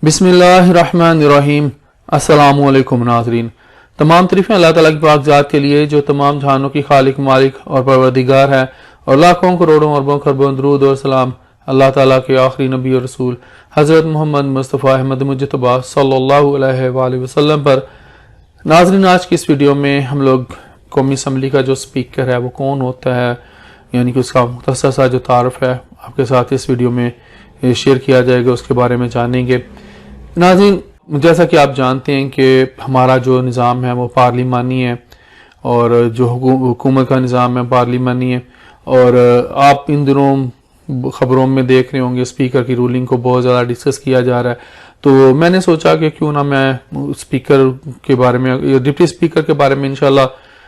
बिस्मिल्लाहिर्रहमानिर्रहीम। अस्सलामुअलैकुम नाज़रीन। तमाम तारीफ़ें अल्लाह ताला की पाक ज़ात के लिए जो तमाम जहानों की खालिक, मालिक और परवरदिगार है, और लाखों करोड़ों अरबों खरबों दरूद और सलाम अल्लाह ताला के आखिरी नबी और रसूल हज़रत मोहम्मद मुस्तफ़ा अहमद मुज्तबा सल्लल्लाहु अलैहि वसल्लम पर। नाज़रीन, आज की इस वीडियो में हम लोग कौमी असम्बली का जो स्पीकर है वो कौन होता है, यानी कि उसका मुख्तसर सा जो तारुफ है आपके साथ इस वीडियो में शेयर किया जाएगा, उसके बारे में जानेंगे। नाज़रीन, जैसा कि आप जानते हैं कि हमारा जो निज़ाम है वो पार्लिमानी है, और जो हुकूमत का निज़ाम है पार्लिमानी है, और आप इन दिनों ख़बरों में देख रहे होंगे स्पीकर की रूलिंग को बहुत ज़्यादा डिस्कस किया जा रहा है। तो मैंने सोचा कि क्यों ना मैं स्पीकर के बारे में, डिप्टी स्पीकर के बारे में इंशाल्लाह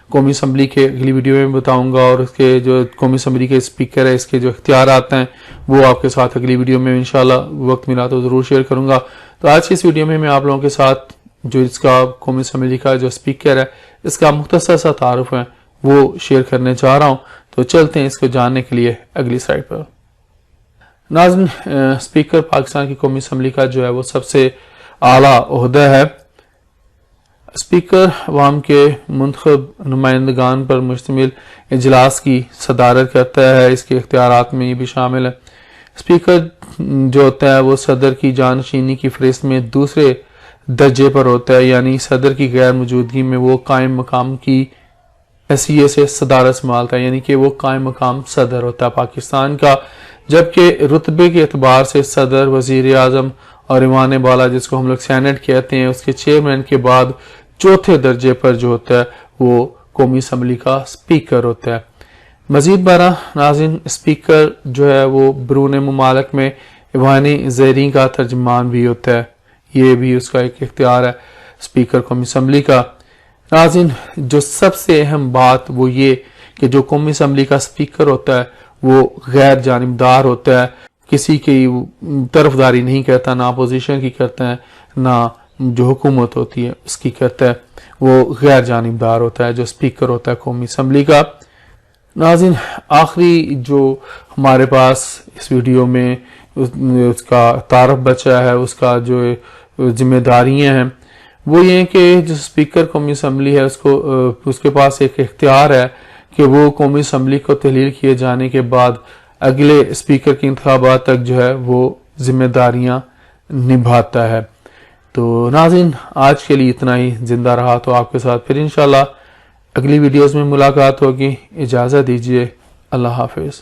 कौमी असम्बली के अगली वीडियो में बताऊंगा, और इसके जो कौमी असम्बली के स्पीकर है इसके जो इख्तियारात हैं वो आपके साथ अगली वीडियो में इंशाल्लाह वक्त मिला तो ज़रूर शेयर करूंगा। तो आज की इस वीडियो में मैं आप लोगों के साथ जो इसका कौमी असम्बली का जो स्पीकर है इसका मुख्तसर सा तारुफ है वो शेयर करने जा रहा हूँ। तो चलते हैं इसको जानने के लिए अगली स्लाइड पर। नाज़रीन, स्पीकर पाकिस्तान की कौमी असम्बली का जो है वो सबसे आला ओहदा है। स्पीकर अवाम के मुंतखब नुमाइंदगान पर मुश्तमिल इजलास की सदारत करता है। इसके इख्तियारात में ये भी शामिल है। स्पीकर जो होता है वो सदर की जानशीनी की फहरिस्त में दूसरे दर्जे पर होता है, यानी सदर की गैर मौजूदगी में वो कायम मकाम की हैसियत से सदारत संभालता है, यानी कि वो कायम मकाम सदर होता है पाकिस्तान का। जबकि रुतबे के एतबार से सदर, वजीर आजम और ईवान बाला, जिसको हम लोग सेनेट कहते हैं, उसके चेयरमैन के बाद चौथे दर्जे पर जो होता है वो कौमी असम्बली का स्पीकर होता है। मजीद बारह नाज़रीन, स्पीकर जो है वो बरून मुमालिक में ईवानी ज़ेरीं का तर्जमान भी होता है। ये भी उसका एक इख्तियार है स्पीकर कौमी असम्बली का। नाज़रीन, जो सबसे अहम बात वो ये कि जो कौमी असम्बली का स्पीकर होता है वो गैर जानिबदार होता है, किसी की तरफदारी नहीं करता, ना अपोजिशन की करता है ना जो हुकूमत होती है उसकी करता है, वो गैर जानिबदार होता है जो स्पीकर होता है कौमी असम्बली का। नाज़रीन, आखिरी जो हमारे पास इस वीडियो में उसका तारफ बचा है, उसका जो जिम्मेदारियां हैं वो ये कि जो स्पीकर कौमी असम्बली है उसके पास एक इख्तियार है कि वो कौमी असम्बली को तहलील किए जाने के बाद अगले स्पीकर के इंतखाबात तक जो है वो जिम्मेदारियां निभाता है। तो नाज़रीन, आज के लिए इतना ही। जिंदा रहा तो आपके साथ फिर इंशाल्लाह अगली वीडियोस में मुलाकात होगी। इजाज़त दीजिए। अल्लाह हाफिज़।